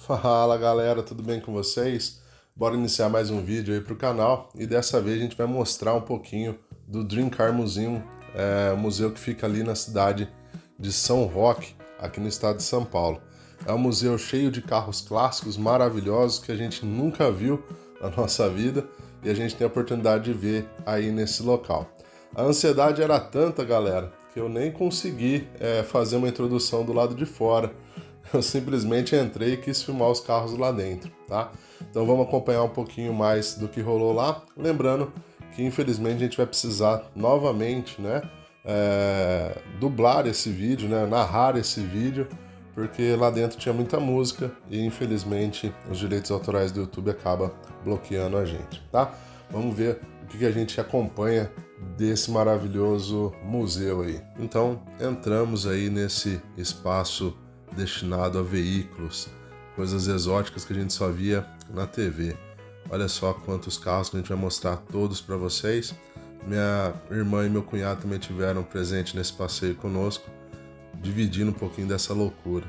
Fala galera, tudo bem com vocês? Bora iniciar mais um vídeo aí pro canal e dessa vez a gente vai mostrar um pouquinho do Dream Car Museum, o museu que fica ali na cidade de São Roque, aqui no estado de São Paulo. É um museu cheio de carros clássicos maravilhosos que a gente nunca viu na nossa vida e a gente tem a oportunidade de ver aí nesse local. A ansiedade era tanta, galera, que eu nem consegui fazer uma introdução do lado de fora. Eu simplesmente entrei e quis filmar os carros lá dentro, tá? Então vamos acompanhar um pouquinho mais do que rolou lá. Lembrando que infelizmente a gente vai precisar novamente, né? Dublar esse vídeo, né? Narrar esse vídeo, porque lá dentro tinha muita música e infelizmente os direitos autorais do YouTube acabam bloqueando a gente, tá? Vamos ver o que a gente acompanha desse maravilhoso museu aí. Então entramos aí nesse espaço destinado a veículos, coisas exóticas que a gente só via na TV. Olha só quantos carros que a gente vai mostrar todos para vocês. Minha irmã e meu cunhado também tiveram presente nesse passeio conosco, dividindo um pouquinho dessa loucura.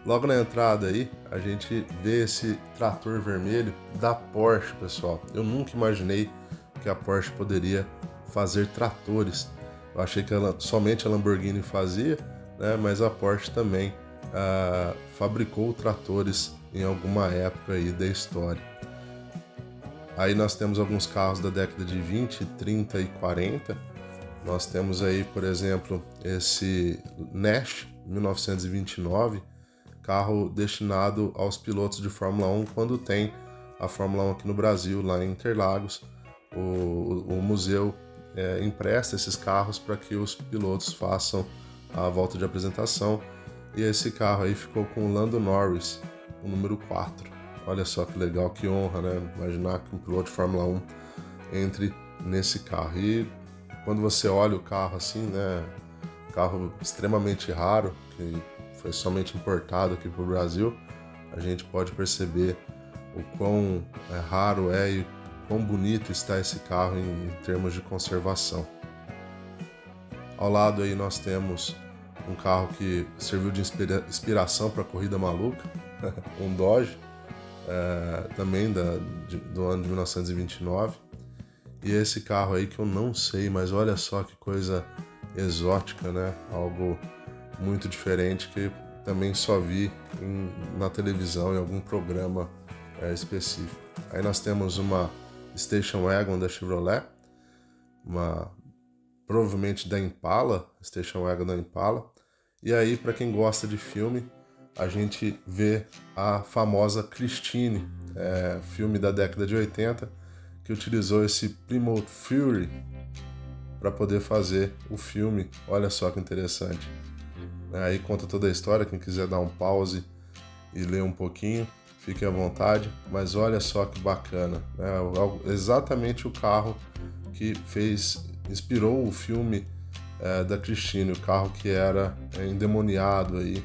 Logo na entrada aí, a gente vê esse trator vermelho da Porsche, pessoal. Eu nunca imaginei que a Porsche poderia fazer tratores. Eu achei que somente a Lamborghini fazia, né? Mas a Porsche também fabricou tratores em alguma época aí da história. Aí nós temos alguns carros da década de 20, 30 e 40. Nós temos aí, por exemplo, esse Nash 1929, carro destinado aos pilotos de Fórmula 1 quando tem a Fórmula 1 aqui no Brasil, lá em Interlagos. O museu empresta esses carros para que os pilotos façam a volta de apresentação. E esse carro aí ficou com o Lando Norris, o número 4. Olha só que legal, que honra, né? Imaginar que um piloto de Fórmula 1 entre nesse carro. E quando você olha o carro assim, né? Carro extremamente raro, que foi somente importado aqui para o Brasil, a gente pode perceber o quão raro é e quão bonito está esse carro em termos de conservação. Ao lado aí nós temos um carro que serviu de inspiração para a Corrida Maluca, um Dodge, também do ano de 1929. E esse carro aí que eu não sei, mas olha só que coisa exótica, né? Algo muito diferente que também só vi na televisão, em algum programa específico. Aí nós temos uma Station Wagon da Chevrolet, provavelmente da Impala, Station Wagon da Impala. E aí, para quem gosta de filme, a gente vê a famosa Christine, filme da década de 80, que utilizou esse Plymouth Fury para poder fazer o filme. Olha só que interessante. Aí conta toda a história, quem quiser dar um pause e ler um pouquinho, fique à vontade, mas olha só que bacana. Exatamente o carro que inspirou o filme da Christine, o carro que era endemoniado aí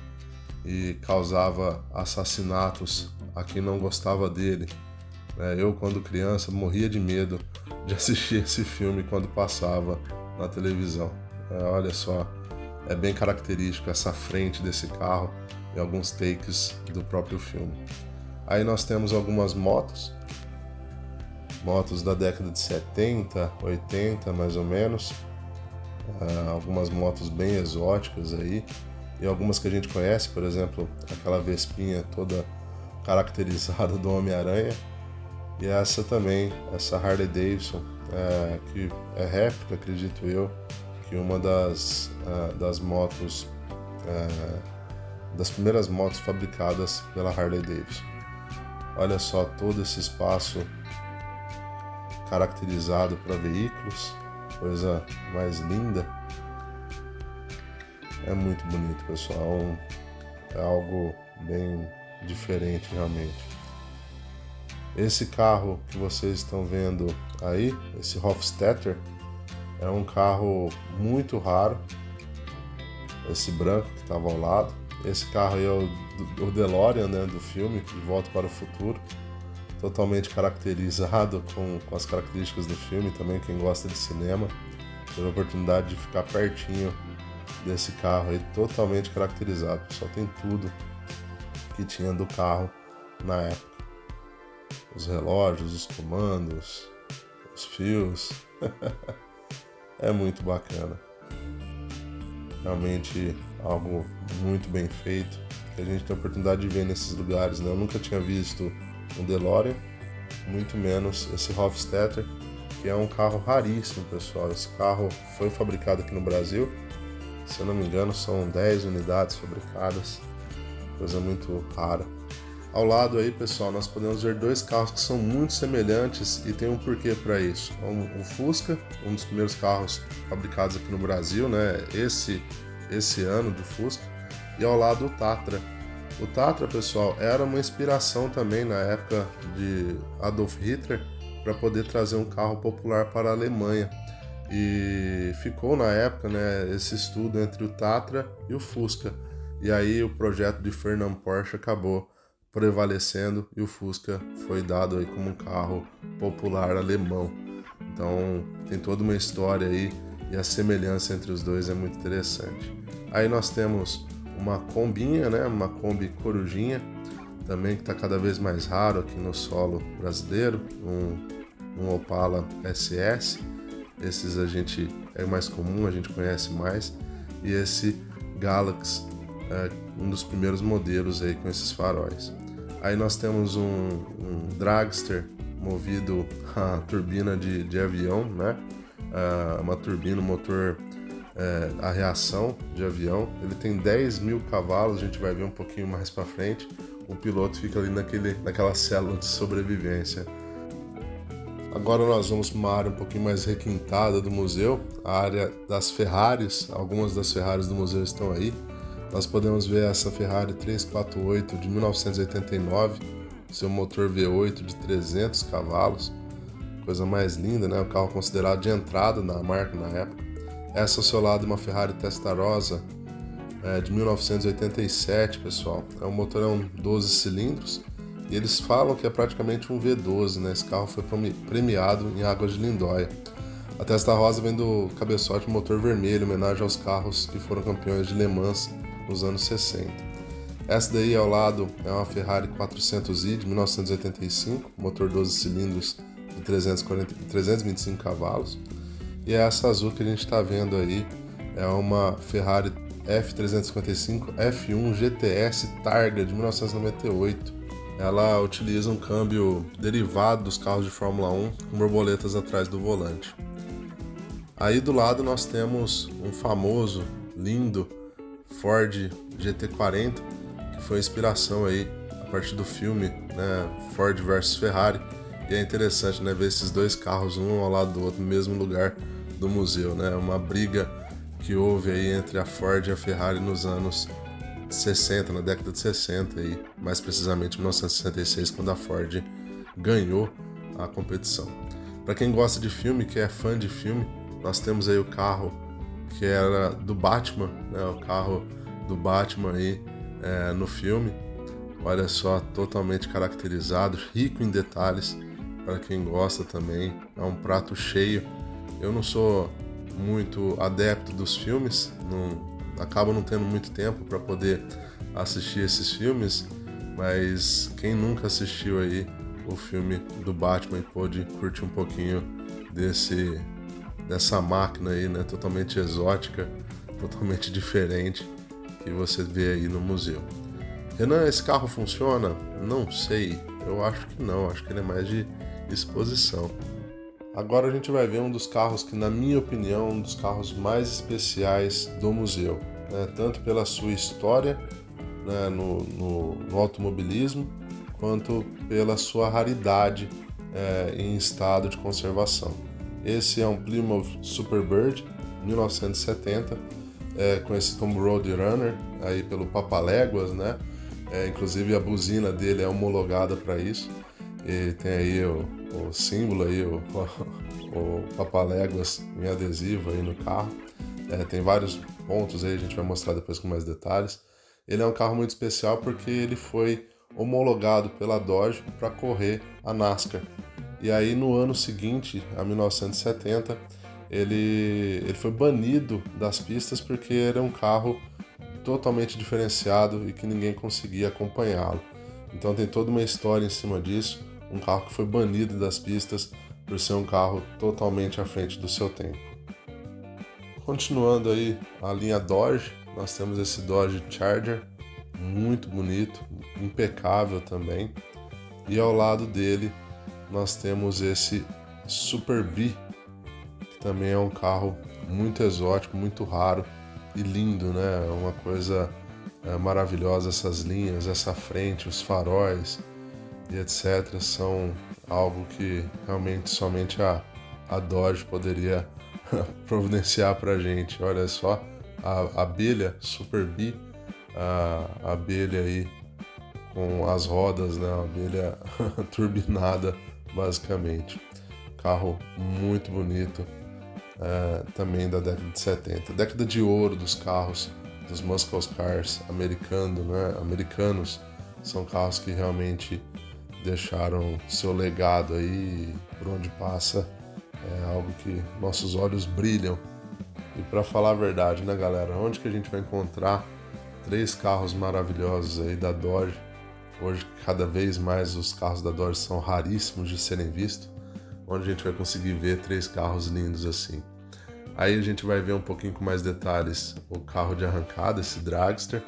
e causava assassinatos a quem não gostava dele. Eu, quando criança, morria de medo de assistir esse filme quando passava na televisão. Olha só, é bem característico essa frente desse carro e alguns takes do próprio filme. Aí nós temos algumas motos da década de 70, 80 mais ou menos, algumas motos bem exóticas aí, e algumas que a gente conhece, por exemplo, aquela Vespinha toda caracterizada do Homem-Aranha, e essa também, essa Harley Davidson, que é réplica, acredito eu, que uma das motos, das primeiras motos fabricadas pela Harley Davidson. Olha só todo esse espaço caracterizado para veículos, coisa mais linda. É muito bonito, pessoal, é algo bem diferente realmente. Esse carro que vocês estão vendo aí, esse Hofstetter, é um carro muito raro, esse branco que estava ao lado. Esse carro aí é o DeLorean, né, do filme De Volta para o Futuro, totalmente caracterizado com as características do filme. Também quem gosta de cinema teve a oportunidade de ficar pertinho desse carro aí, totalmente caracterizado. Só tem tudo que tinha do carro na época. Os relógios, os comandos, os fios. É muito bacana. Realmente algo muito bem feito, que a gente tem a oportunidade de ver nesses lugares, né? Eu nunca tinha visto um DeLorean, muito menos esse Hofstadter, que é um carro raríssimo, pessoal. Esse carro foi fabricado aqui no Brasil, se eu não me engano são 10 unidades fabricadas, coisa muito rara. Ao lado aí, pessoal, nós podemos ver dois carros que são muito semelhantes e tem um porquê para isso. O Fusca, um dos primeiros carros fabricados aqui no Brasil, né? Esse ano de Fusca. E ao lado o Tatra. O Tatra, pessoal, era uma inspiração também na época de Adolf Hitler para poder trazer um carro popular para a Alemanha. E ficou na época, né, esse estudo entre o Tatra e o Fusca. E aí o projeto de Ferdinand Porsche acabou prevalecendo e o Fusca foi dado aí como um carro popular alemão. Então tem toda uma história aí e a semelhança entre os dois é muito interessante. Aí nós temos uma Kombinha, né, uma Kombi Corujinha, também que está cada vez mais raro aqui no solo brasileiro, um Opala SS. Esses é mais comum, a gente conhece mais. E esse Galaxy, um dos primeiros modelos aí com esses faróis. Aí nós temos um dragster movido a turbina de avião, né? Uma turbina, um motor a reação de avião. Ele tem 10.000 cavalos, a gente vai ver um pouquinho mais para frente. O piloto fica ali naquela célula de sobrevivência. Agora nós vamos para uma área um pouquinho mais requintada do museu, a área das Ferraris. Algumas das Ferraris do museu estão aí. Nós podemos ver essa Ferrari 348 de 1989, seu motor V8 de 300 cavalos, coisa mais linda, né? O carro considerado de entrada na marca na época. Essa ao seu lado é uma Ferrari Testarossa de 1987, pessoal. O motor é um 12 cilindros e eles falam que é praticamente um V12, né? Esse carro foi premiado em Águas de Lindóia. A Testarossa vem do cabeçote motor vermelho, em homenagem aos carros que foram campeões de Le Mans nos anos 60. Essa daí ao lado é uma Ferrari 400i de 1985, motor 12 cilindros de 325 cavalos. E essa azul que a gente está vendo aí é uma Ferrari F355 F1 GTS Targa de 1998. Ela utiliza um câmbio derivado dos carros de Fórmula 1 com borboletas atrás do volante. Aí do lado nós temos um famoso, lindo Ford GT40, que foi inspiração aí a partir do filme, né, Ford versus Ferrari. E é interessante, né, ver esses dois carros um ao lado do outro no mesmo lugar do museu, né? Uma briga que houve aí entre a Ford e a Ferrari nos anos 60, na década de 60 aí, mais precisamente 1966, quando a Ford ganhou a competição. Para quem gosta de filme, que é fã de filme, nós temos aí o carro que era do Batman, né? O carro do Batman aí no filme. Olha só, totalmente caracterizado, rico em detalhes. Para quem gosta também, é um prato cheio. Eu não sou muito adepto dos filmes, acabo não tendo muito tempo para poder assistir esses filmes, mas quem nunca assistiu aí o filme do Batman e pôde curtir um pouquinho dessa máquina aí, né, totalmente exótica, totalmente diferente, que você vê aí no museu. Renan, esse carro funciona? Não sei, eu acho que não, acho que ele é mais de exposição. Agora a gente vai ver um dos carros que, na minha opinião, é um dos carros mais especiais do museu, né? Tanto pela sua história, né, no automobilismo, quanto pela sua raridade em estado de conservação. Esse é um Plymouth Superbird, 1970, conhecido como Roadrunner, aí pelo Papaléguas, né? Inclusive a buzina dele é homologada para isso. E tem aí o símbolo aí, o Papaléguas em adesivo aí no carro. Tem vários pontos aí, a gente vai mostrar depois com mais detalhes. Ele é um carro muito especial porque ele foi homologado pela Dodge para correr a NASCAR. E aí no ano seguinte, a 1970, ele foi banido das pistas porque era um carro totalmente diferenciado e que ninguém conseguia acompanhá-lo. Então tem toda uma história em cima disso, um carro que foi banido das pistas por ser um carro totalmente à frente do seu tempo. Continuando aí a linha Dodge, nós temos esse Dodge Charger, muito bonito, impecável também. E ao lado dele nós temos esse Super Bee, que também é um carro muito exótico, muito raro e lindo, né? Uma coisa maravilhosa, essas linhas, essa frente, os faróis e etc. são algo que realmente somente a Dodge poderia providenciar pra gente. Olha só, a abelha Super Bee, a abelha aí com as rodas, né? A abelha turbinada, basicamente. Carro muito bonito, também da década de 70. Década de ouro dos carros, dos muscle cars americanos. São carros que realmente deixaram seu legado aí, por onde passa, é algo que nossos olhos brilham. E para falar a verdade, né, galera, onde que a gente vai encontrar 3 carros maravilhosos aí da Dodge? Hoje, cada vez mais os carros da Dodge são raríssimos de serem vistos. Onde a gente vai conseguir ver 3 carros lindos assim? Aí a gente vai ver um pouquinho com mais detalhes o carro de arrancada, esse Dragster.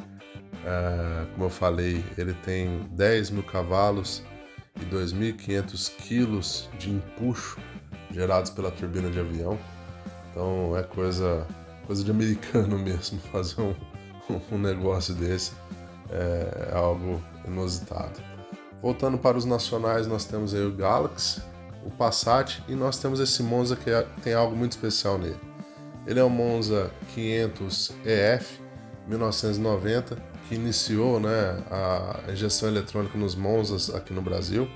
Como eu falei, ele tem 10 mil cavalos e 2.500 quilos de empuxo gerados pela turbina de avião. Então é coisa de americano mesmo fazer um negócio desse. É algo inusitado. Voltando para os nacionais, nós temos aí o Galaxy, o Passat e nós temos esse Monza que tem algo muito especial nele. Ele é um Monza 500 EF 1990, que iniciou, né, a injeção eletrônica nos Monzas aqui no Brasil,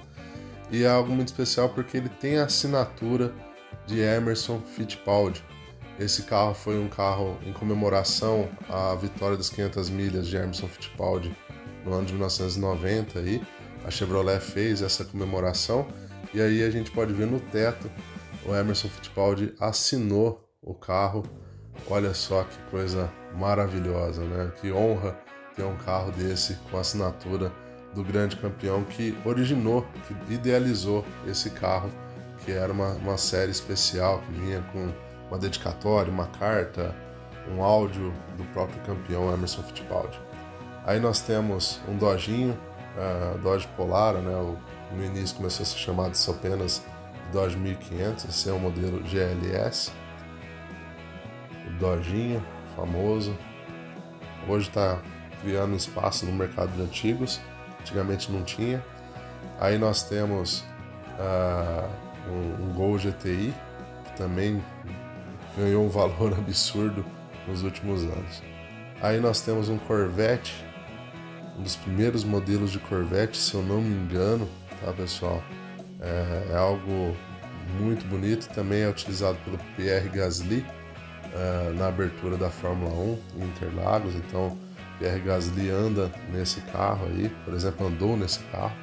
e é algo muito especial porque ele tem a assinatura de Emerson Fittipaldi. Esse carro foi um carro em comemoração à vitória das 500 milhas de Emerson Fittipaldi no ano de 1990. Aí a Chevrolet fez essa comemoração e aí a gente pode ver no teto o Emerson Fittipaldi assinou o carro. Olha só que coisa maravilhosa, né? Que honra ter um carro desse com a assinatura do grande campeão que originou, que idealizou esse carro, que era uma série especial que vinha com uma dedicatória, uma carta, um áudio do próprio campeão Emerson Fittipaldi. Aí nós temos um Dodginho, Dodge Polara, né? No início começou a ser chamado só apenas Dodge 1500, esse é o modelo GLS. O Dodginho, famoso. Hoje está criando espaço no mercado de antigos, antigamente não tinha. Aí nós temos um Gol GTI, que também ganhou um valor absurdo nos últimos anos. Aí nós temos um Corvette, um dos primeiros modelos de Corvette, se eu não me engano, tá, pessoal? É algo muito bonito, também é utilizado pelo Pierre Gasly na abertura da Fórmula 1 em Interlagos. Então Pierre Gasly anda nesse carro aí, por exemplo, andou nesse carro.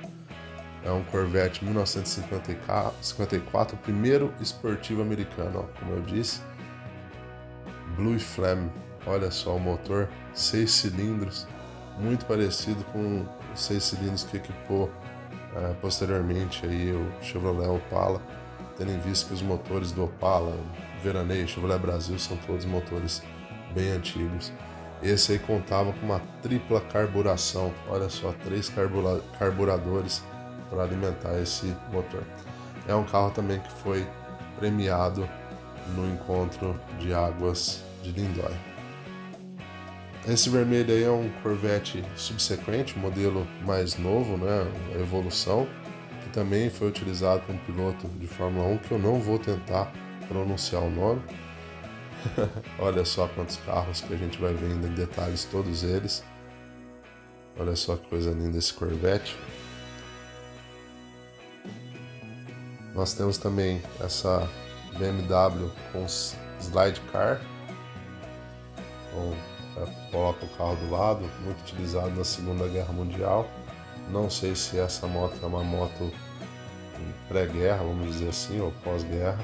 É um Corvette 1954, o primeiro esportivo americano, ó, como eu disse. Blue Flame, olha só o motor, 6 cilindros, muito parecido com os 6 cilindros que equipou posteriormente aí o Chevrolet Opala, tendo em vista que os motores do Opala, Veraneio, Chevrolet Brasil são todos motores bem antigos. Esse aí contava com uma tripla carburação, olha só, 3 carburadores para alimentar esse motor. É um carro também que foi premiado no encontro de águas de Lindói. Esse vermelho aí é um Corvette subsequente, um modelo mais novo, né, a evolução, que também foi utilizado por um piloto de Fórmula 1, que eu não vou tentar pronunciar o nome. Olha só quantos carros que a gente vai vendo em detalhes, todos eles. Olha só que coisa linda esse Corvette. Nós temos também essa BMW com slide car. Então, coloca o carro do lado, muito utilizado na Segunda Guerra Mundial. Não sei se essa moto é uma moto pré-guerra, vamos dizer assim, ou pós-guerra.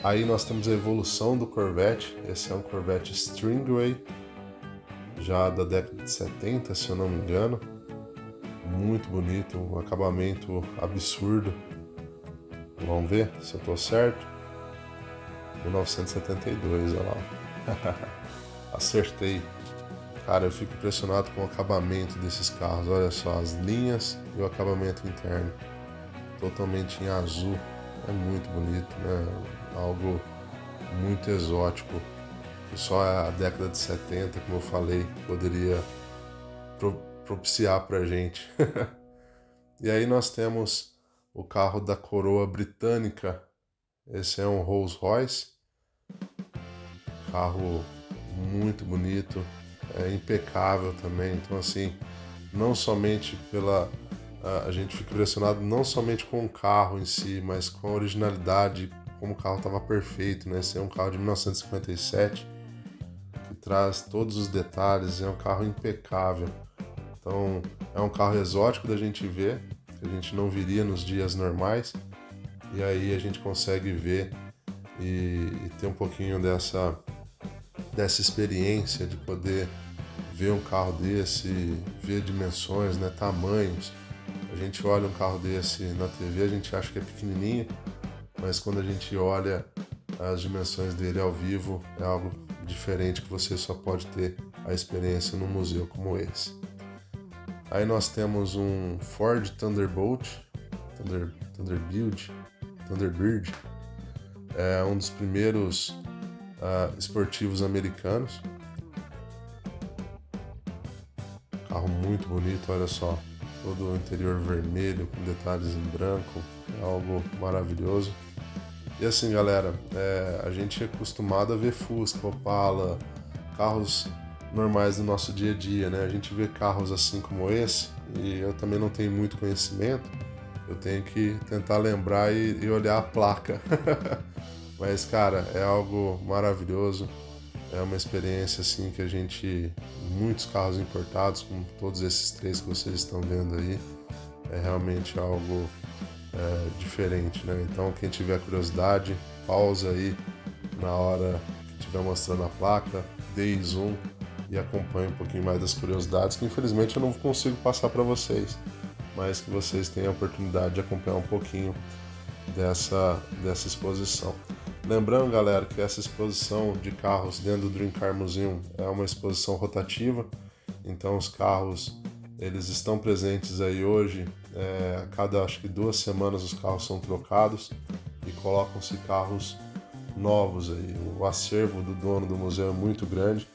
Aí nós temos a evolução do Corvette. Esse é um Corvette Stingray, já da década de 70, se eu não me engano. muito bonito, um acabamento absurdo. Vamos ver se eu tô certo. 1972, olha lá. Acertei. Cara, eu fico impressionado com o acabamento desses carros. Olha só, as linhas e o acabamento interno. Totalmente em azul. É muito bonito, né? Algo muito exótico. Que só a década de 70, como eu falei, poderia propiciar pra gente. E aí nós temos o carro da coroa britânica. Esse é um Rolls Royce. Carro muito bonito, é impecável também. Então assim, não somente pela... A gente fica impressionado não somente com o carro em si, mas com a originalidade, como o carro estava perfeito, né? Esse é um carro de 1957, que traz todos os detalhes, é um carro impecável. Então, é um carro exótico da gente ver, que a gente não viria nos dias normais, e aí a gente consegue ver e ter um pouquinho dessa experiência de poder ver um carro desse, ver dimensões, né, tamanhos. A gente olha um carro desse na TV, a gente acha que é pequenininho, mas quando a gente olha as dimensões dele ao vivo, é algo diferente que você só pode ter a experiência num museu como esse. Aí nós temos um Ford Thunderbird, é um dos primeiros esportivos americanos. Carro muito bonito, olha só, todo o interior vermelho com detalhes em branco, é algo maravilhoso. E assim, galera, a gente é acostumado a ver Fusca, Opala, carros normais do nosso dia a dia, né? A gente vê carros assim como esse, e eu também não tenho muito conhecimento, eu tenho que tentar lembrar e olhar a placa. Mas, cara, é algo maravilhoso, é uma experiência assim que a gente... Muitos carros importados, como todos esses três que vocês estão vendo aí, é realmente algo diferente, né? Então, quem tiver curiosidade, pausa aí na hora que estiver mostrando a placa, dê zoom e acompanhe um pouquinho mais das curiosidades, que infelizmente eu não consigo passar para vocês, mas que vocês tenham a oportunidade de acompanhar um pouquinho dessa exposição. Lembrando, galera, que essa exposição de carros dentro do Dream Car Museum é uma exposição rotativa, então os carros eles estão presentes aí hoje, a cada acho que 2 semanas os carros são trocados e colocam-se carros novos aí. O acervo do dono do museu é muito grande,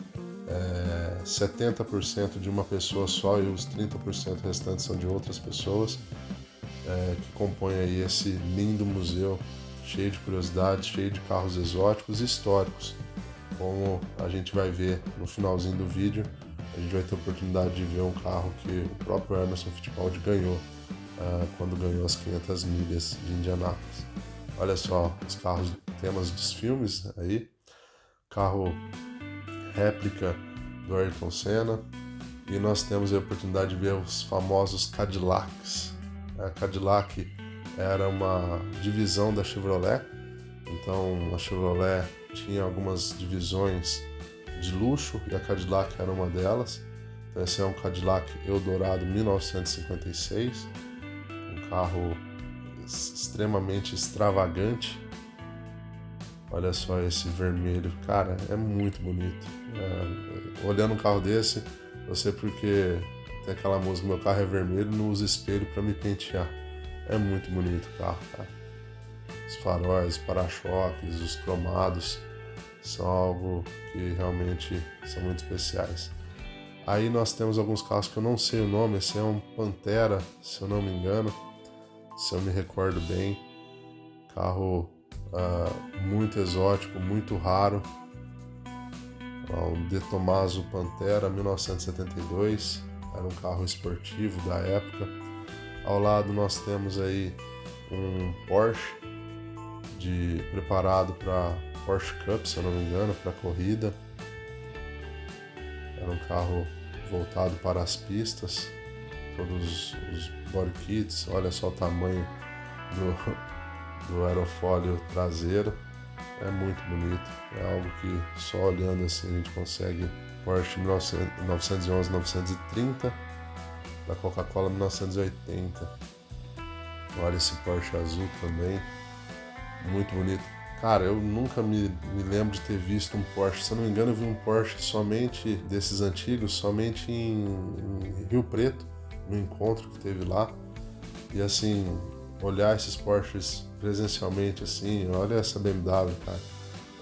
70% de uma pessoa só e os 30% restantes são de outras pessoas, que compõem aí esse lindo museu cheio de curiosidades, cheio de carros exóticos e históricos. Como a gente vai ver no finalzinho do vídeo, a gente vai ter a oportunidade de ver um carro que o próprio Emerson Fittipaldi ganhou quando ganhou as 500 milhas de Indianápolis. Olha só os carros, temas dos filmes aí, carro réplica do Ayrton Senna, e nós temos a oportunidade de ver os famosos Cadillacs. A Cadillac era uma divisão da Chevrolet, então a Chevrolet tinha algumas divisões de luxo e a Cadillac era uma delas. Então esse é um Cadillac Eldorado 1956, um carro extremamente extravagante. Olha só esse vermelho, cara, é muito bonito. Olhando um carro desse, eu sei porque tem aquela música, meu carro é vermelho, não uso espelho para me pentear. É muito bonito o carro, cara. Os faróis, os para-choques, os cromados são algo que realmente são muito especiais. Aí nós temos alguns carros que eu não sei o nome, esse é um Pantera, se eu não me engano, se eu me recordo bem. Carro muito exótico, muito raro. Um De Tomaso Pantera 1972, era um carro esportivo da época. Ao lado nós temos aí um Porsche preparado para Porsche Cup, se eu não me engano, para corrida. Era um carro voltado para as pistas, todos os body kits, olha só o tamanho do aerofólio traseiro, é muito bonito, é algo que só olhando assim a gente consegue. Porsche 911, 930, da Coca-Cola 1980. Olha esse Porsche azul também, muito bonito. Cara, eu nunca me lembro de ter visto um Porsche. Se eu não me engano, eu vi um Porsche somente desses antigos, somente em Rio Preto, no encontro que teve lá. E assim, olhar esses Porsches presencialmente, assim, olha essa BMW, cara,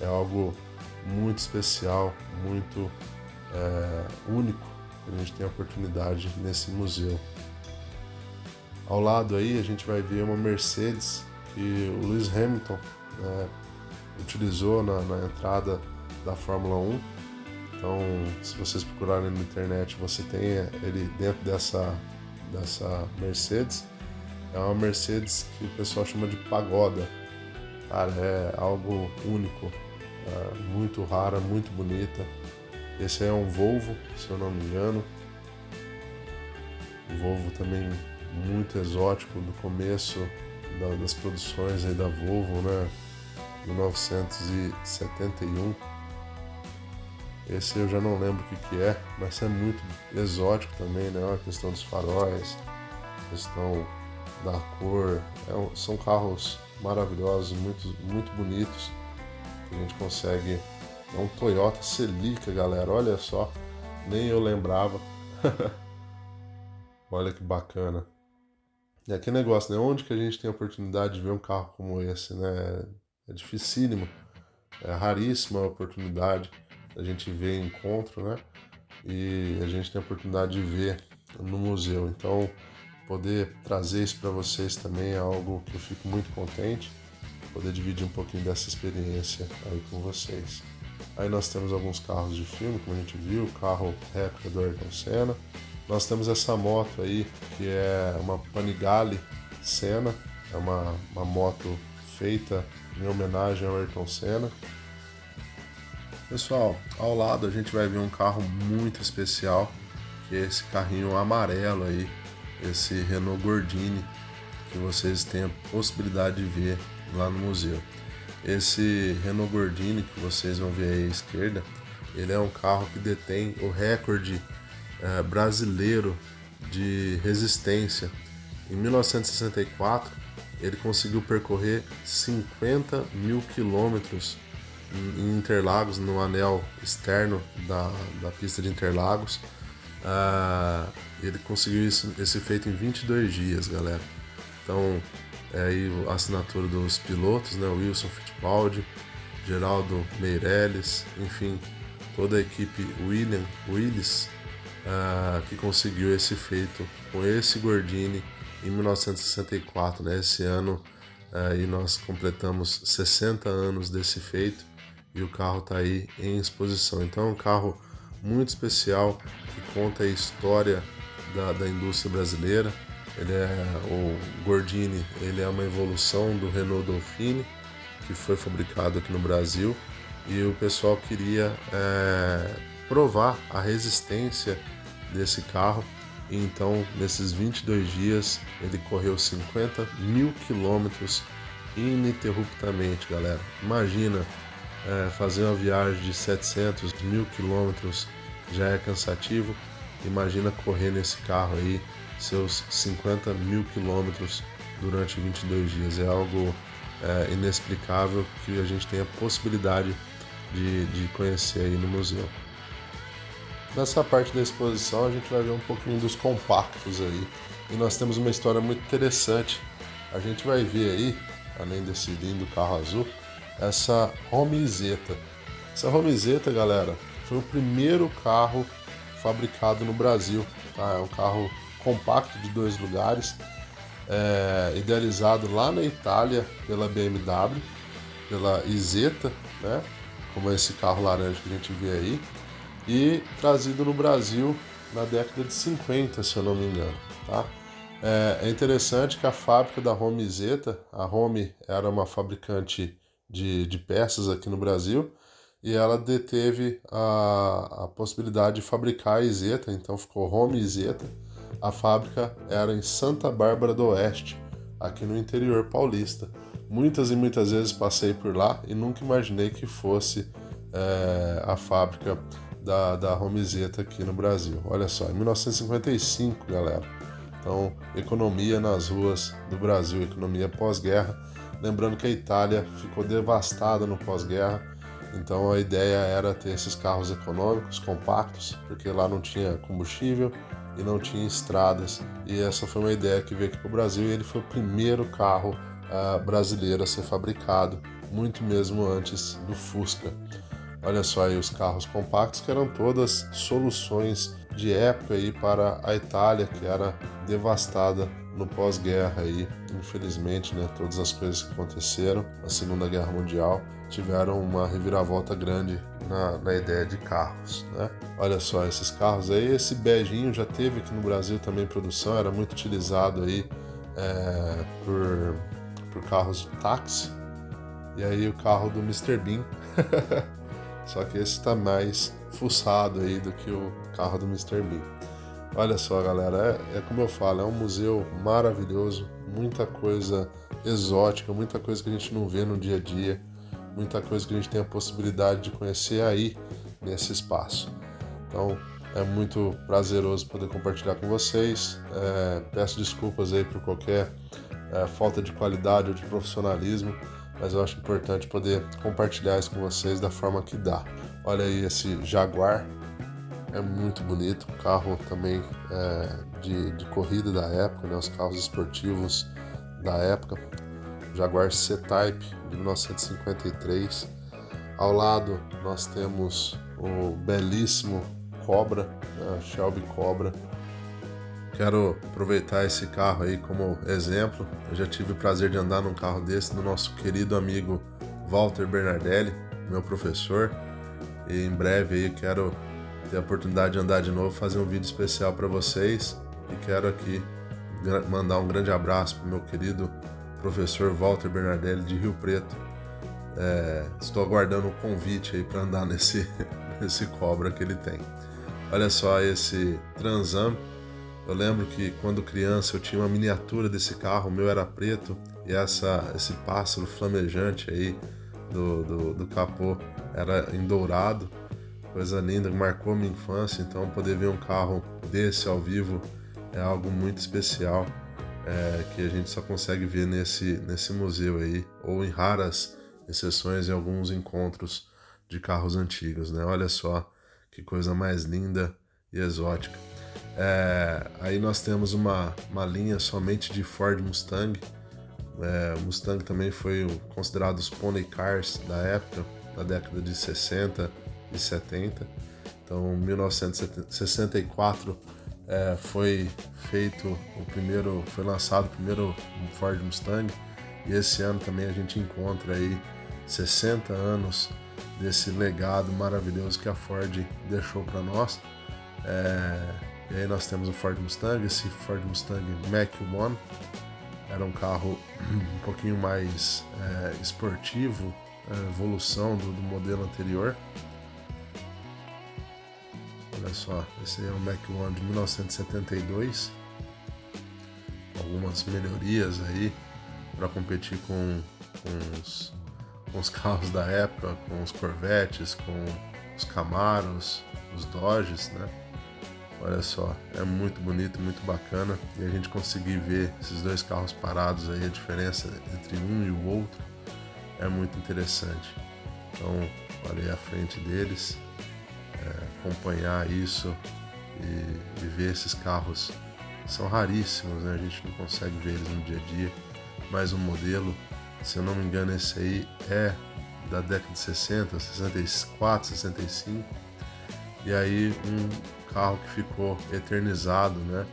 é algo muito especial, muito único que a gente tem a oportunidade nesse museu. Ao lado aí a gente vai ver uma Mercedes que o Lewis Hamilton utilizou na entrada da Fórmula 1. Então, se vocês procurarem na internet, você tem ele dentro dessa Mercedes. É uma Mercedes que o pessoal chama de pagoda. Cara, é algo único, muito rara, muito bonita. Esse é um Volvo, se eu não me engano. O Volvo também muito exótico do começo das produções aí da Volvo, né? 1971. Esse eu já não lembro o que é, mas é muito exótico também, né? A questão dos faróis, a questão da cor. São carros maravilhosos, muito bonitos. Que a gente consegue. É um Toyota Celica, galera. Olha só, nem eu lembrava. Olha que bacana. E aquele negócio, né? Onde que a gente tem a oportunidade de ver um carro como esse, né? É dificílimo, é raríssima a oportunidade da gente ver encontro, né? E a gente tem a oportunidade de ver no museu. Então, poder trazer isso para vocês também é algo que eu fico muito contente, poder dividir um pouquinho dessa experiência aí com vocês. Aí nós temos alguns carros de filme, como a gente viu, o carro réplica do Ayrton Senna. Nós temos essa moto aí, que é uma Panigale Senna, é uma moto feita em homenagem ao Ayrton Senna. Pessoal, ao lado a gente vai ver um carro muito especial, que é esse carrinho amarelo aí, esse Renault Gordini, que vocês têm a possibilidade de ver lá no museu. Esse Renault Gordini que vocês vão ver aí à esquerda, ele é um carro que detém o recorde brasileiro de resistência. Em 1964, ele conseguiu percorrer 50 mil quilômetros em Interlagos, no anel externo da pista de Interlagos. Ele conseguiu esse feito em 22 dias, galera. Então, é aí a assinatura dos pilotos, né? Wilson Fittipaldi, Geraldo Meirelles, enfim, toda a equipe Willis, que conseguiu esse feito com esse Gordini em 1964, né? Esse ano, e nós completamos 60 anos desse feito e o carro está aí em exposição. Então é um carro muito especial que conta a história da indústria brasileira. O Gordini, ele é uma evolução do Renault Dauphine, que foi fabricado aqui no Brasil, e o pessoal queria provar a resistência desse carro. E então, nesses 22 dias, ele correu 50 mil quilômetros ininterruptamente, galera. Imagina, fazer uma viagem de 700 mil quilômetros já é cansativo. Imagina correr nesse carro aí seus 50 mil quilômetros durante 22 dias. É algo inexplicável que a gente tem a possibilidade de conhecer aí no museu. Nessa parte da exposição a gente vai ver um pouquinho dos compactos aí, e nós temos uma história muito interessante. A gente vai ver aí, além desse lindo carro azul, essa Romizeta. Essa Romizeta, galera, foi o primeiro carro fabricado no Brasil, tá? É um carro compacto de 2 lugares, idealizado lá na Itália pela BMW, pela Isetta, né? Como esse carro laranja que a gente vê aí, e trazido no Brasil na década de 50, se eu não me engano, tá? É interessante que a fábrica da Romizeta, a Romi era uma fabricante de peças aqui no Brasil, e ela deteve a possibilidade de fabricar a Isetta, então ficou Romizeta. A fábrica era em Santa Bárbara do Oeste, aqui no interior paulista. Muitas e muitas vezes passei por lá e nunca imaginei que fosse a fábrica da Romizeta aqui no Brasil. Olha só, em 1955, galera. Então, economia nas ruas do Brasil, economia pós-guerra. Lembrando que a Itália ficou devastada no pós-guerra, então a ideia era ter esses carros econômicos, compactos, porque lá não tinha combustível e não tinha estradas. E essa foi uma ideia que veio aqui para o Brasil e ele foi o primeiro carro brasileiro a ser fabricado, muito mesmo antes do Fusca. Olha só aí os carros compactos, que eram todas soluções de época aí para a Itália, que era devastada no pós-guerra aí, infelizmente, né, todas as coisas que aconteceram na Segunda Guerra Mundial tiveram uma reviravolta grande na ideia de carros, né? Olha só esses carros aí, esse beijinho já teve aqui no Brasil também produção, era muito utilizado aí por carros de táxi, e aí o carro do Mr. Bean, só que esse está mais fuçado aí do que o carro do Mr. Bean. Olha só, galera, é como eu falo, é um museu maravilhoso, muita coisa exótica, muita coisa que a gente não vê no dia a dia, muita coisa que a gente tem a possibilidade de conhecer aí nesse espaço. Então, é muito prazeroso poder compartilhar com vocês. Peço desculpas aí por qualquer falta de qualidade ou de profissionalismo, mas eu acho importante poder compartilhar isso com vocês da forma que dá. Olha aí esse Jaguar. É muito bonito, carro também de corrida da época, né? Os carros esportivos da época. Jaguar C-Type de 1953. Ao lado nós temos o belíssimo Cobra, né? Shelby Cobra. Quero aproveitar esse carro aí como exemplo. Eu já tive o prazer de andar num carro desse do nosso querido amigo Walter Bernardelli, meu professor. E em breve aí quero ter a oportunidade de andar de novo, fazer um vídeo especial para vocês, e quero aqui mandar um grande abraço para o meu querido professor Walter Bernardelli de Rio Preto. Estou aguardando um convite aí para andar nesse Cobra que ele tem. Olha só esse Trans Am. Eu lembro que quando criança eu tinha uma miniatura desse carro, o meu era preto, e esse pássaro flamejante aí do capô era em dourado. Coisa linda, marcou minha infância, então poder ver um carro desse ao vivo é algo muito especial, que a gente só consegue ver nesse museu aí, ou em raras exceções em alguns encontros de carros antigos, né? Olha só que coisa mais linda e exótica. Aí nós temos uma linha somente de Ford Mustang. O Mustang também foi considerado os pony cars da época, da década de 60 e 70. Então, em 1964 foi lançado o primeiro Ford Mustang, e esse ano também a gente encontra aí 60 anos desse legado maravilhoso que a Ford deixou para nós. E aí nós temos o Ford Mustang, esse Ford Mustang Mach-1, era um carro um pouquinho mais esportivo, evolução do modelo anterior. Olha só, esse é o Mach-1 de 1972, algumas melhorias aí para competir com os carros da época, com os Corvettes, com os Camaros, os Dodges, né? Olha só, é muito bonito, muito bacana, e a gente conseguir ver esses dois carros parados aí, a diferença entre um e o outro é muito interessante. Então, olha aí a frente deles, acompanhar isso e ver esses carros são raríssimos, né? A gente não consegue ver eles no dia a dia, mas o modelo, se eu não me engano, esse aí é da década de 60, 64, 65, e aí um carro que ficou eternizado, né?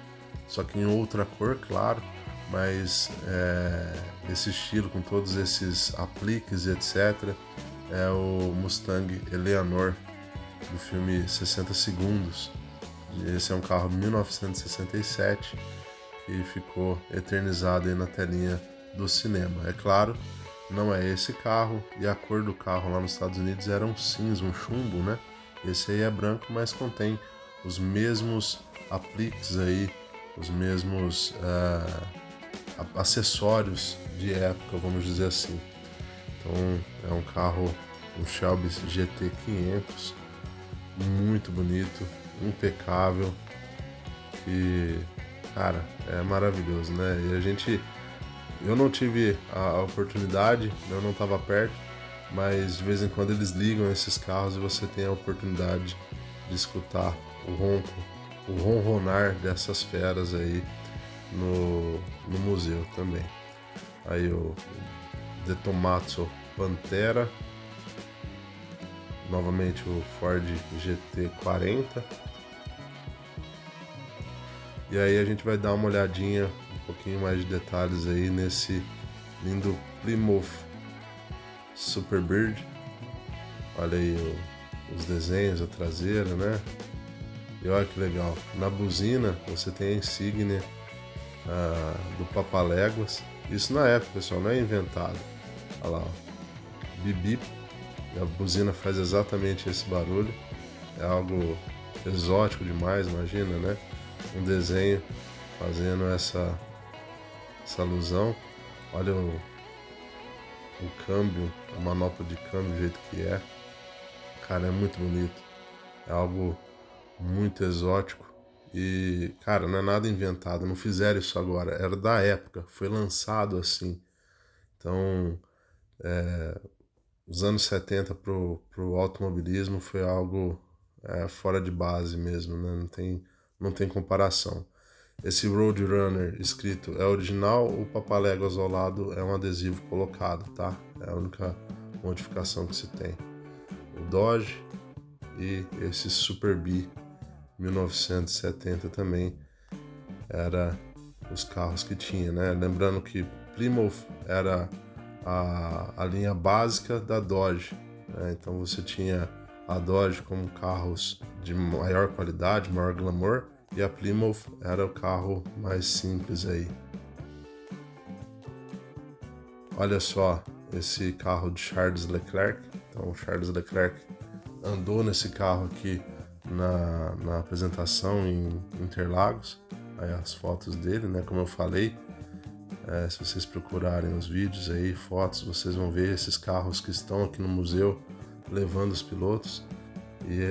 Só que em outra cor, claro, mas esse estilo com todos esses apliques e etc. é o Mustang Eleanor do filme 60 Segundos. Esse é um carro de 1967 que ficou eternizado aí na telinha do cinema. É claro, não é esse carro, e a cor do carro lá nos Estados Unidos era um cinza, um chumbo, né? Esse aí é branco, mas contém os mesmos apliques aí, os mesmos acessórios de época, vamos dizer assim. Então é um carro, um Shelby GT500, muito bonito, impecável, e, cara, é maravilhoso, né? Eu não tive a oportunidade, eu não estava perto, mas de vez em quando eles ligam esses carros e você tem a oportunidade de escutar o ronronar dessas feras aí no museu também. Aí o De Tomaso Pantera, novamente o Ford GT40. E aí a gente vai dar uma olhadinha, um pouquinho mais de detalhes aí nesse lindo Plymouth Superbird. Olha aí os desenhos, a traseira, né? E olha que legal. Na buzina você tem a insígnia do Papaléguas. Isso na época, pessoal, não é inventado. Olha lá, ó. Bip bip. E a buzina faz exatamente esse barulho. É algo exótico demais, imagina, né? Um desenho fazendo essa alusão. Olha o câmbio, a manopla de câmbio do jeito que é. Cara, é muito bonito. É algo muito exótico. E, cara, não é nada inventado. Não fizeram isso agora. Era da época. Foi lançado assim. Então, os anos 70 pro automobilismo foi algo fora de base mesmo, né? Não tem comparação. Esse Roadrunner escrito é original, o Papaléguas ao lado é um adesivo colocado, tá? É a única modificação que se tem. O Dodge e esse Super Bee 1970 também era os carros que tinha, né? Lembrando que Plymouth era a linha básica da Dodge, né? Então você tinha a Dodge como carros de maior qualidade, maior glamour, e a Plymouth era o carro mais simples aí. Olha só esse carro de Charles Leclerc. Então o Charles Leclerc andou nesse carro aqui na apresentação em Interlagos. Aí as fotos dele, né? Como eu falei, se vocês procurarem os vídeos aí, fotos, vocês vão ver esses carros que estão aqui no museu levando os pilotos. E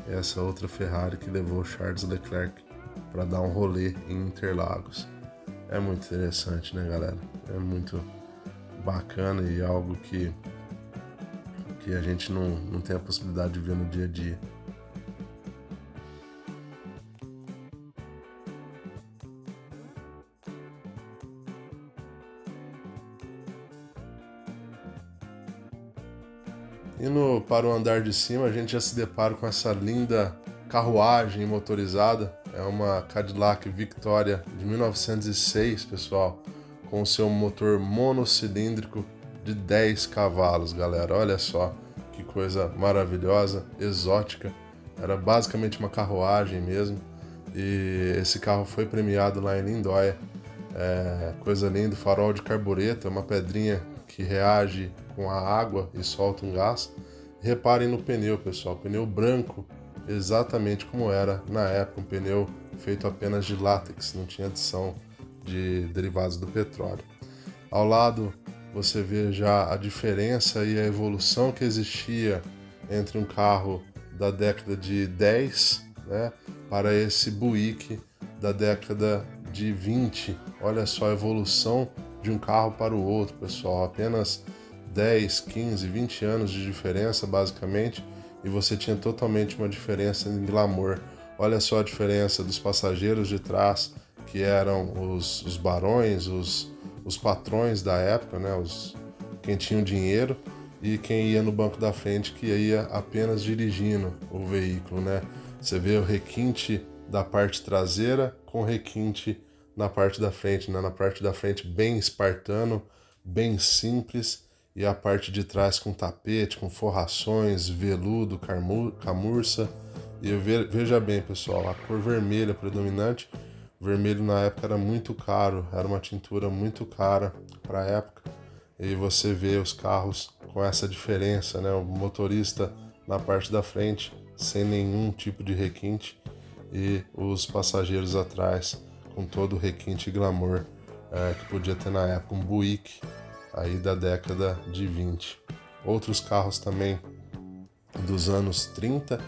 essa outra Ferrari que levou Charles Leclerc para dar um rolê em Interlagos. É muito interessante, né, galera? É muito bacana e algo que a gente não tem a possibilidade de ver no dia a dia. Indo para o andar de cima, a gente já se depara com essa linda carruagem motorizada. É uma Cadillac Victoria de 1906, pessoal, com seu motor monocilíndrico de 10 cavalos, galera. Olha só que coisa maravilhosa, exótica. Era basicamente uma carruagem mesmo. E esse carro foi premiado lá em Lindóia. Coisa linda, farol de carbureto, uma pedrinha que reage com a água e solta um gás. Reparem no pneu, pessoal, pneu branco, exatamente como era na época, um pneu feito apenas de látex, não tinha adição de derivados do petróleo. Ao lado você vê já a diferença e a evolução que existia entre um carro da década de 10, né, para esse Buick da década de 20. Olha só a evolução de um carro para o outro, pessoal. Apenas 10, 15, 20 anos de diferença, basicamente, e você tinha totalmente uma diferença em glamour. Olha só a diferença dos passageiros de trás, que eram os barões, os patrões da época, né? Quem tinha o dinheiro, e quem ia no banco da frente, que ia apenas dirigindo o veículo, né? Você vê o requinte da parte traseira com requinte na parte da frente, né? Na parte da frente bem espartano, bem simples, e a parte de trás com tapete, com forrações, veludo, camurça. E veja bem, pessoal, a cor vermelha predominante. O vermelho na época era muito caro, era uma tintura muito cara para a época. E você vê os carros com essa diferença, né? O motorista na parte da frente sem nenhum tipo de requinte e os passageiros atrás com todo o requinte e glamour que podia ter na época, um Buick aí da década de 20. Outros carros também dos anos 30,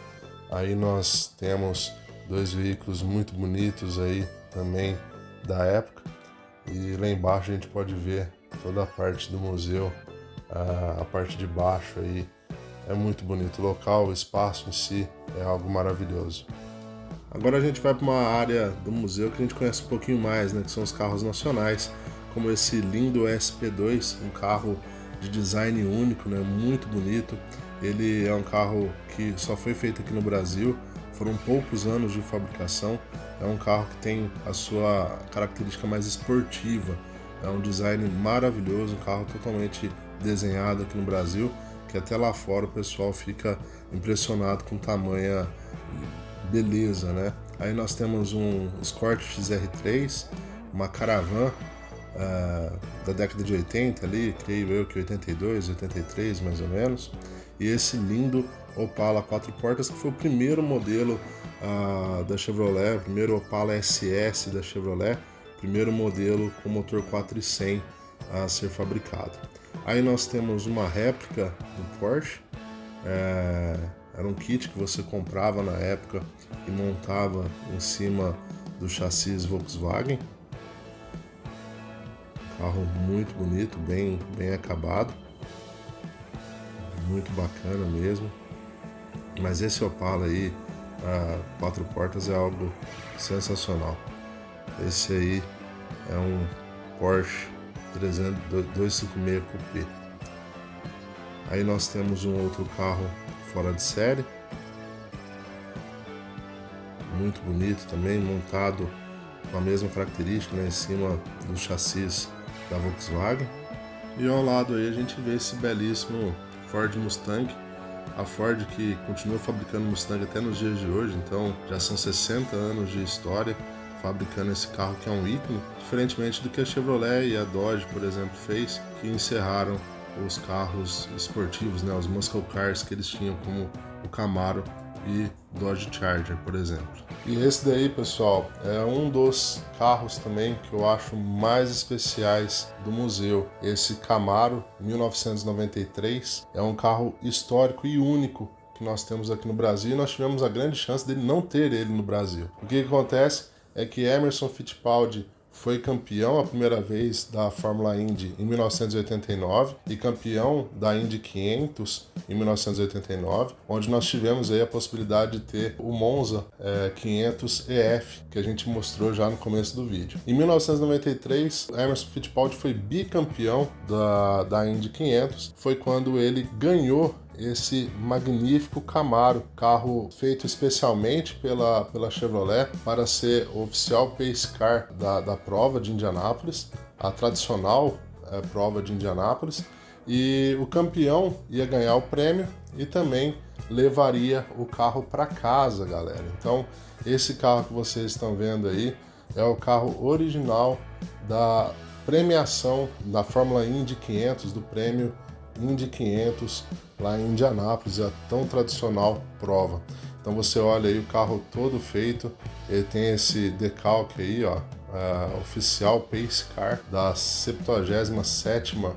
Aí nós temos dois veículos muito bonitos aí também da época. E lá embaixo a gente pode ver toda a parte do museu, a parte de baixo aí. É muito bonito. O local, o espaço em si é algo maravilhoso. Agora a gente vai para uma área do museu que a gente conhece um pouquinho mais, né? Que são os carros nacionais, como esse lindo SP2, um carro de design único, né? Muito bonito. Ele é um carro que só foi feito aqui no Brasil, foram poucos anos de fabricação. É um carro que tem a sua característica mais esportiva, é um design maravilhoso, um carro totalmente desenhado aqui no Brasil, que até lá fora o pessoal fica impressionado com tamanha beleza, né? Aí nós temos um Escort XR3, uma Caravan da década de 80 ali, creio eu que 82, 83 mais ou menos, e esse lindo Opala 4 portas, que foi o primeiro modelo da Chevrolet, o primeiro Opala SS da Chevrolet, primeiro modelo com motor 400 a ser fabricado. Aí nós temos uma réplica do Porsche, era um kit que você comprava na época e montava em cima do chassi Volkswagen. Carro muito bonito, bem acabado, muito bacana mesmo. Mas esse Opala aí, quatro portas, é algo sensacional. Esse aí é um Porsche 256 Coupé. Aí nós temos um outro carro fora de série, muito bonito também, montado com a mesma característica, né, em cima do chassi da Volkswagen. E ao lado aí a gente vê esse belíssimo Ford Mustang, a Ford que continua fabricando Mustang até nos dias de hoje, então já são 60 anos de história fabricando esse carro, que é um ícone, diferentemente do que a Chevrolet e a Dodge, por exemplo, fez, que encerraram os carros esportivos, né, os muscle cars que eles tinham, como o Camaro e Dodge Charger, por exemplo. E esse daí, pessoal, é um dos carros também que eu acho mais especiais do museu. Esse Camaro 1993 é um carro histórico e único que nós temos aqui no Brasil, e nós tivemos a grande chance dele não ter ele no Brasil. O que acontece é que Emerson Fittipaldi foi campeão a primeira vez da Fórmula Indy em 1989 e campeão da Indy 500 em 1989, onde nós tivemos aí a possibilidade de ter o Monza 500 EF, que a gente mostrou já no começo do vídeo. Em 1993, Emerson Fittipaldi foi bicampeão da Indy 500, foi quando ele ganhou esse magnífico Camaro, carro feito especialmente pela Chevrolet para ser o oficial pace car da prova de Indianápolis, a tradicional prova de Indianápolis, e o campeão ia ganhar o prêmio e também levaria o carro para casa, galera. Então, esse carro que vocês estão vendo aí é o carro original da premiação da Fórmula Indy 500, do prêmio Indy 500 lá em Indianápolis, a tão tradicional prova. Então você olha aí o carro todo feito, ele tem esse decalque aí, ó, oficial Pace Car da 77ª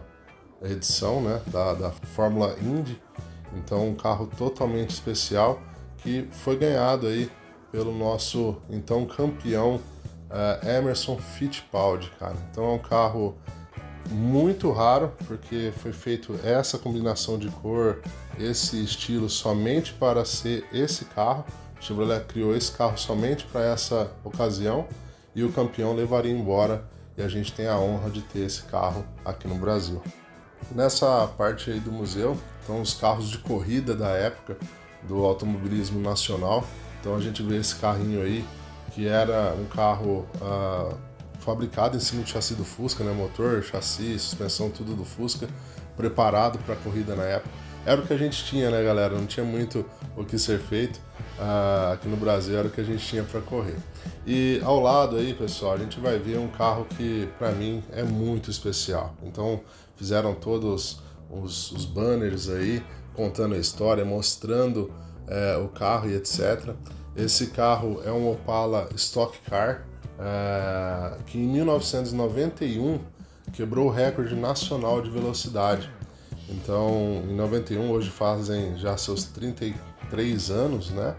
edição, né, da Fórmula Indy. Então um carro totalmente especial que foi ganhado aí pelo nosso então campeão Emerson Fittipaldi, cara. Então é um carro muito raro, porque foi feito essa combinação de cor, esse estilo somente para ser esse carro. O Chevrolet criou esse carro somente para essa ocasião e o campeão levaria embora, e a gente tem a honra de ter esse carro aqui no Brasil. Nessa parte aí do museu estão os carros de corrida da época do automobilismo nacional. Então a gente vê esse carrinho aí, que era um carro fabricado em cima do chassi do Fusca, né? Motor, chassi, suspensão, tudo do Fusca, preparado para a corrida na época. Era o que a gente tinha, né, galera? Não tinha muito o que ser feito. Aqui no Brasil era o que a gente tinha para correr. E ao lado aí, pessoal, a gente vai ver um carro que para mim é muito especial. Então fizeram todos os banners aí, contando a história, mostrando o carro e etc. Esse carro é um Opala Stock Car, que em 1991 quebrou o recorde nacional de velocidade. Então, em 91, hoje fazem já seus 33 anos, né?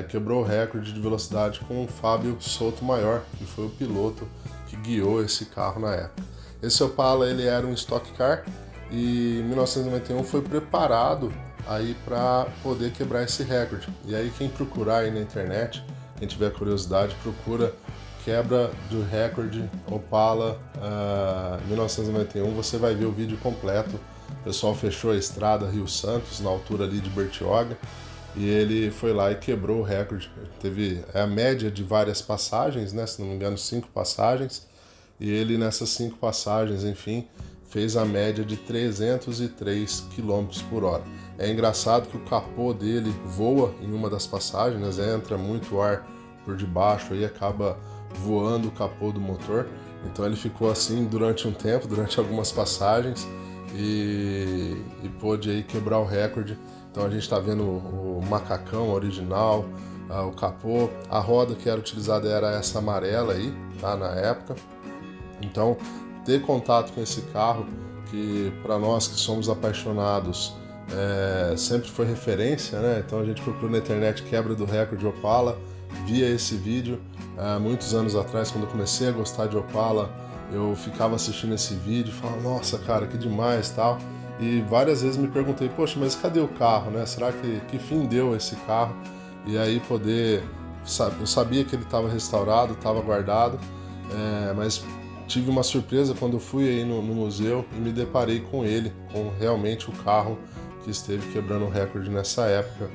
quebrou o recorde de velocidade com o Fábio Sotomayor, que foi o piloto que guiou esse carro na época. Esse Opala ele era um Stock Car e em 1991 foi preparado aí para poder quebrar esse recorde. E aí quem procurar aí na internet, quem tiver curiosidade, procura quebra do recorde Opala 1991, você vai ver o vídeo completo. O pessoal fechou a estrada Rio Santos, na altura ali de Bertioga, e ele foi lá e quebrou o recorde. Teve a média de várias passagens, né? Se não me engano, 5 passagens, e ele nessas 5 passagens, enfim, fez a média de 303 km por hora. É engraçado que o capô dele voa em uma das passagens, né? Entra muito ar por debaixo e acaba voando o capô do motor. Então ele ficou assim durante um tempo, durante algumas passagens, e pôde aí quebrar o recorde. Então a gente está vendo o macacão original, o capô, a roda que era utilizada era essa amarela aí, tá, na época. Então ter contato com esse carro, que para nós que somos apaixonados sempre foi referência, né? Então a gente procura na internet quebra do recorde Opala, via esse vídeo. Muitos anos atrás, quando eu comecei a gostar de Opala, eu ficava assistindo esse vídeo e falava, nossa cara, que demais, tal. E várias vezes me perguntei, poxa, mas cadê o carro, né? Será que fim deu esse carro? E aí eu sabia que ele estava restaurado, estava guardado, mas tive uma surpresa quando eu fui aí no museu e me deparei com ele, com realmente o carro que esteve quebrando o recorde nessa época.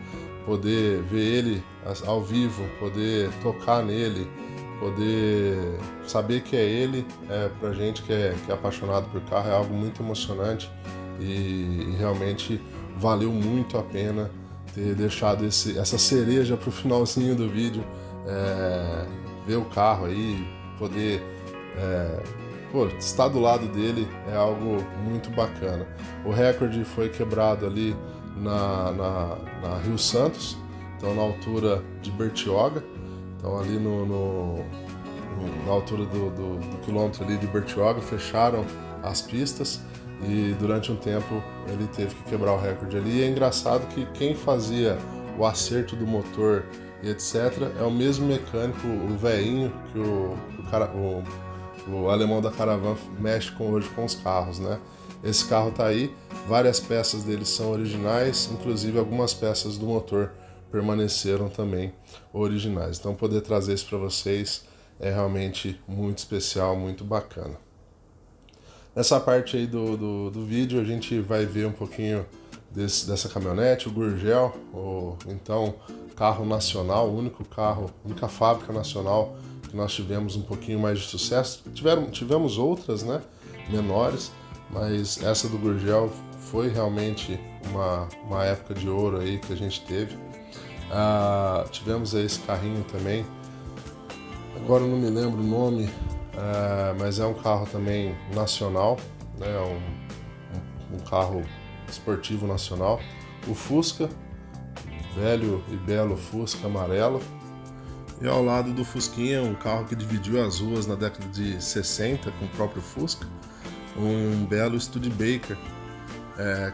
Poder ver ele ao vivo, poder tocar nele, poder saber que é ele, pra gente que é apaixonado por carro, é algo muito emocionante e realmente valeu muito a pena ter deixado essa cereja pro finalzinho do vídeo, ver o carro aí, poder estar do lado dele é algo muito bacana. O recorde foi quebrado ali na Rio Santos, então na altura de Bertioga, então ali na altura do quilômetro ali de Bertioga, fecharam as pistas e durante um tempo ele teve que quebrar o recorde ali. E é engraçado que quem fazia o acerto do motor e etc. é o mesmo mecânico, o velhinho que o alemão da Caravan mexe hoje com os carros, né? Esse carro tá aí, várias peças dele são originais, inclusive algumas peças do motor permaneceram também originais. Então poder trazer isso para vocês é realmente muito especial, muito bacana. Nessa parte aí do vídeo a gente vai ver um pouquinho dessa caminhonete, o Gurgel, então carro nacional, única fábrica nacional que nós tivemos um pouquinho mais de sucesso. Tivemos outras, né, menores, mas essa do Gurgel foi realmente uma época de ouro aí que a gente teve. Tivemos aí esse carrinho também, agora eu não me lembro o nome, mas é um carro também nacional, né, um carro esportivo nacional. O Fusca, velho e belo Fusca amarelo. E ao lado do Fusquinha, um carro que dividiu as ruas na década de 60 com o próprio Fusca, um belo Studebaker.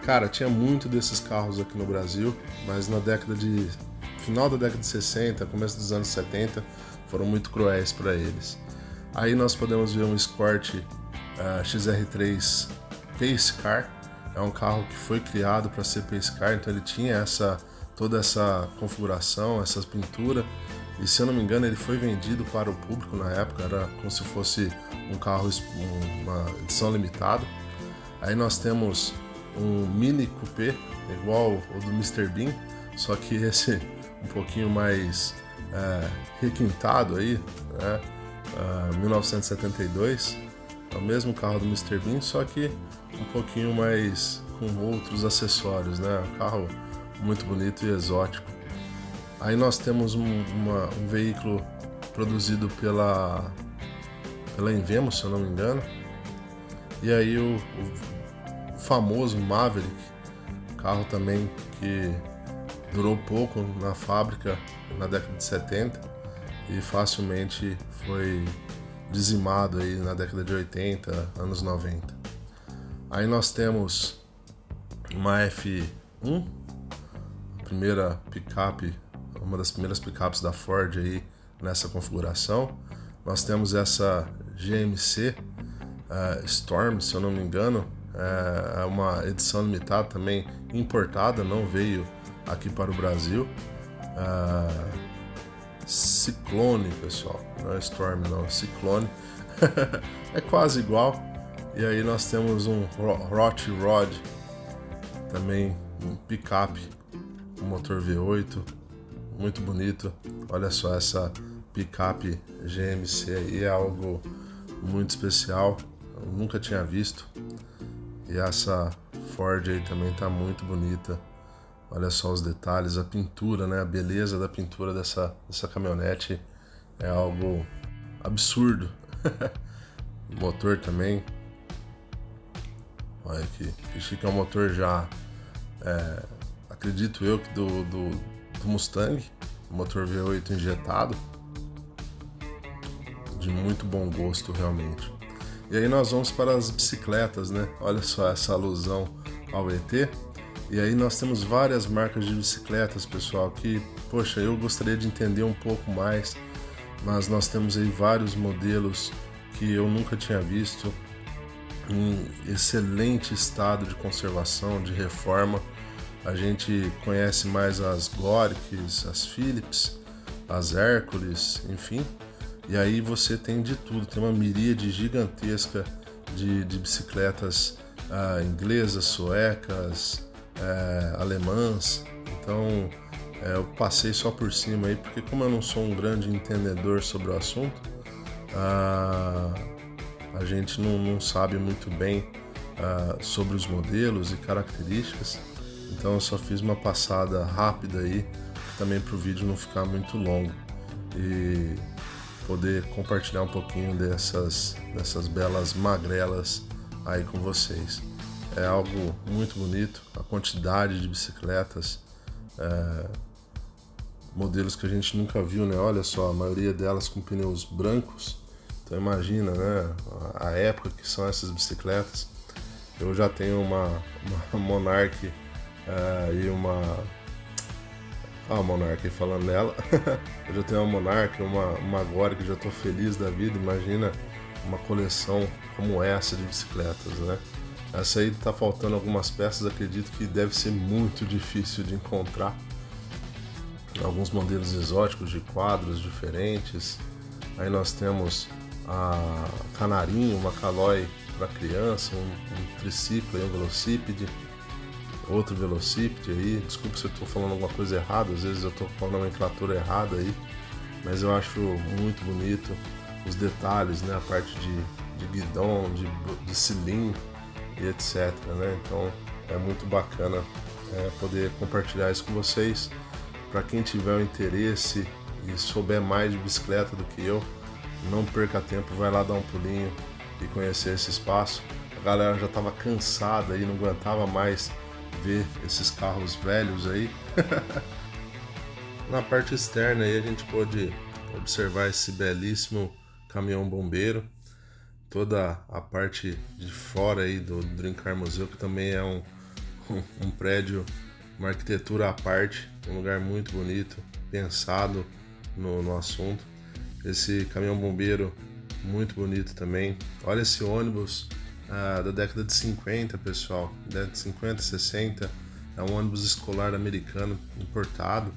Cara, tinha muito desses carros aqui no Brasil, mas final da década de 60, começo dos anos 70, foram muito cruéis para eles. Aí nós podemos ver um Escort XR3 Pace Car. É um carro que foi criado para ser Pace Car, então ele tinha toda essa configuração, essa pintura. E se eu não me engano, ele foi vendido para o público na época, era como se fosse um carro, uma edição limitada. Aí nós temos um Mini Coupé, igual o do Mr. Bean, só que esse um pouquinho mais requintado aí, né? 1972, é o mesmo carro do Mr. Bean, só que um pouquinho mais com outros acessórios, né? Um carro muito bonito e exótico. Aí nós temos um veículo produzido pela Invemos, se eu não me engano. E aí o famoso Maverick, carro também que durou pouco na fábrica na década de 70 e facilmente foi dizimado aí na década de 80, anos 90. Aí nós temos uma F1, a primeira picape uma das primeiras picapes da Ford aí nessa configuração. Nós temos essa GMC Storm, se eu não me engano, é uma edição limitada também importada, não veio aqui para o Brasil. Cyclone, pessoal, não é Storm não, é Cyclone. É quase igual. E aí nós temos um Hot Rod, também um picape, um motor V8, muito bonito. Olha só, essa picape GMC aí é algo muito especial, eu nunca tinha visto. E essa Ford aí também tá muito bonita. Olha só os detalhes, a pintura, né? A beleza da pintura dessa caminhonete é algo absurdo. O motor também. Olha aqui, que é um motor já, acredito eu que do Mustang, motor V8 injetado, de muito bom gosto realmente. E aí nós vamos para as bicicletas, né? Olha só essa alusão ao ET. E aí nós temos várias marcas de bicicletas, pessoal, que, poxa, eu gostaria de entender um pouco mais, mas nós temos aí vários modelos que eu nunca tinha visto, em excelente estado de conservação, de reforma. A gente conhece mais as Gorix, as Philips, as Hércules, enfim. E aí você tem de tudo, tem uma miríade gigantesca de bicicletas inglesas, suecas, alemãs. Então eu passei só por cima aí, porque como eu não sou um grande entendedor sobre o assunto, a gente não sabe muito bem sobre os modelos e características. Então eu só fiz uma passada rápida aí, também para o vídeo não ficar muito longo e poder compartilhar um pouquinho dessas belas magrelas aí com vocês. É algo muito bonito, a quantidade de bicicletas, modelos que a gente nunca viu, né? Olha só, a maioria delas com pneus brancos. Então imagina, né, a época que são essas bicicletas. Eu já tenho uma Monarch e uma Monarch falando nela. Eu já tenho uma Monarch, uma Agora que já estou feliz da vida. Imagina uma coleção como essa de bicicletas, né? Essa aí tá faltando algumas peças, acredito que deve ser muito difícil de encontrar. Alguns modelos exóticos de quadros diferentes. Aí nós temos a Canarinho, uma Caloi para criança, um triciclo, um velocípede, outro velocípede aí. Desculpa se eu estou falando alguma coisa errada, às vezes eu estou com a nomenclatura errada aí, mas eu acho muito bonito os detalhes, né? A parte de guidão, de cilindro e etc, né? Então é muito bacana poder compartilhar isso com vocês. Para quem tiver o interesse e souber mais de bicicleta do que eu, não perca tempo, vai lá dar um pulinho e conhecer esse espaço. A galera já estava cansada e não aguentava mais ver esses carros velhos aí. Na parte externa aí a gente pôde observar esse belíssimo caminhão bombeiro, toda a parte de fora aí do Dream Car Museu, que também é um prédio, uma arquitetura à parte, um lugar muito bonito, pensado no assunto. Esse caminhão bombeiro muito bonito também. Olha esse ônibus da década de 50, pessoal, década de 50, 60, é um ônibus escolar americano importado,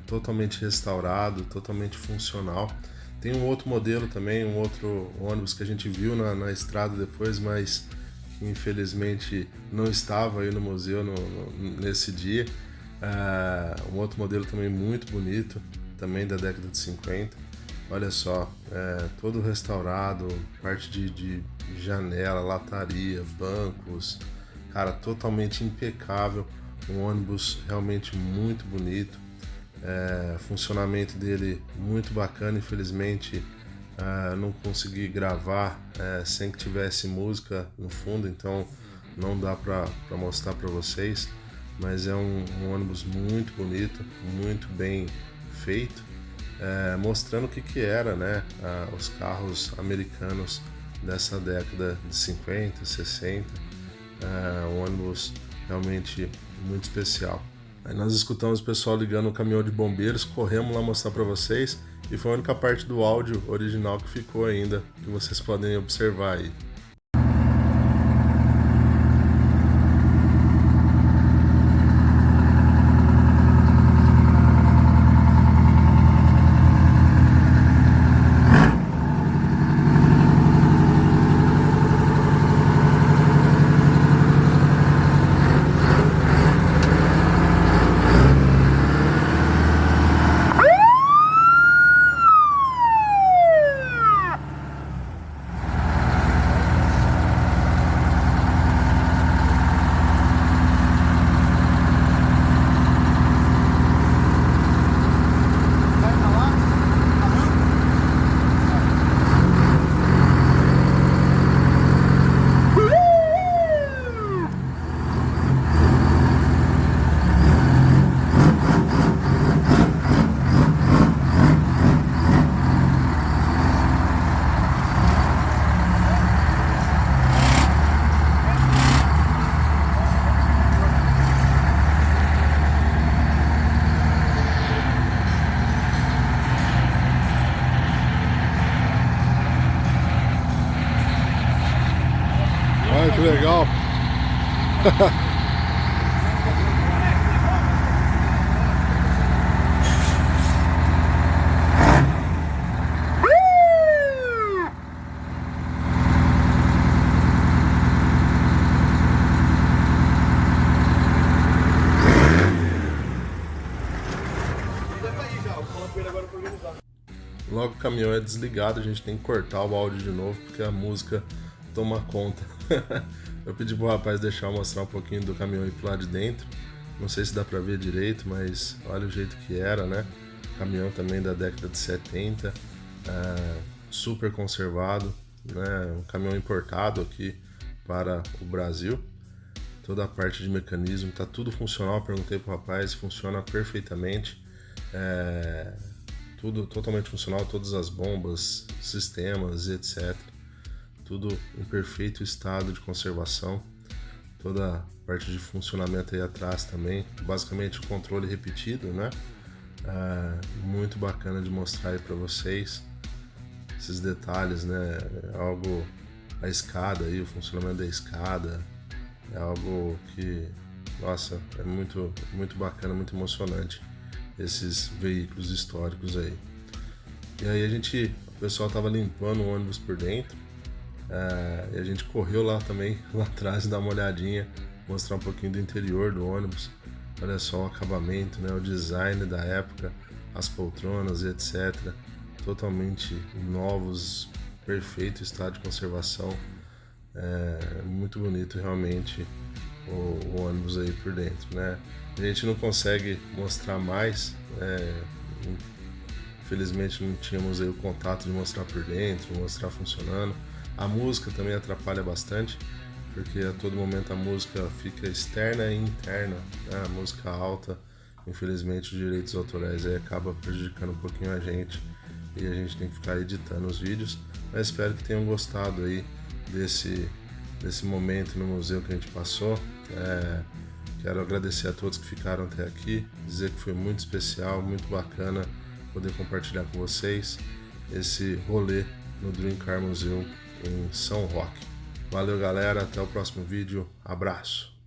totalmente restaurado, totalmente funcional. Tem um outro modelo também, um outro ônibus que a gente viu na estrada depois, mas que infelizmente não estava aí no museu nesse dia. Um outro modelo também muito bonito, também da década de 50. Olha só, todo restaurado, parte de janela, lataria, bancos, cara, totalmente impecável. Um ônibus realmente muito bonito. Funcionamento dele muito bacana. Infelizmente não consegui gravar sem que tivesse música no fundo, então não dá para mostrar para vocês, mas é um ônibus muito bonito, muito bem feito, mostrando o que era, né, os carros americanos dessa década de 50, 60. Um ônibus realmente muito especial. Aí nós escutamos o pessoal ligando o caminhão de bombeiros, corremos lá mostrar para vocês, e foi a única parte do áudio original que ficou ainda, que vocês podem observar aí. Olha que legal. Logo o caminhão é desligado, a gente tem que cortar o áudio de novo porque a música toma conta. Eu pedi pro rapaz deixar eu mostrar um pouquinho do caminhão aí pro lado de dentro. Não sei se dá pra ver direito, mas olha o jeito que era, né? Caminhão também da década de 70, super conservado, né? Um caminhão importado aqui para o Brasil. Toda a parte de mecanismo, tá tudo funcional. Perguntei pro rapaz, funciona perfeitamente. Tudo totalmente funcional, todas as bombas, sistemas e etc. Tudo em perfeito estado de conservação. Toda a parte de funcionamento aí atrás também. Basicamente o controle repetido, né? Muito bacana de mostrar aí para vocês esses detalhes, né? Algo, a escada aí, o funcionamento da escada, é algo que, nossa, é muito, muito bacana, muito emocionante esses veículos históricos aí. E aí o pessoal tava limpando o ônibus por dentro, e a gente correu lá também, lá atrás, dar uma olhadinha, mostrar um pouquinho do interior do ônibus. Olha só o acabamento, né, o design da época, as poltronas e etc. Totalmente novos, perfeito estado de conservação. Muito bonito realmente o ônibus aí por dentro, né? A gente não consegue mostrar mais, infelizmente não tínhamos aí o contato de mostrar por dentro, mostrar funcionando. A música também atrapalha bastante, porque a todo momento a música fica externa e interna, né? A música alta, infelizmente os direitos autorais aí acaba prejudicando um pouquinho a gente e a gente tem que ficar editando os vídeos, mas espero que tenham gostado aí desse momento no museu que a gente passou. Quero agradecer a todos que ficaram até aqui, dizer que foi muito especial, muito bacana poder compartilhar com vocês esse rolê no Dream Car Museum em São Roque. Valeu galera, até o próximo vídeo, abraço!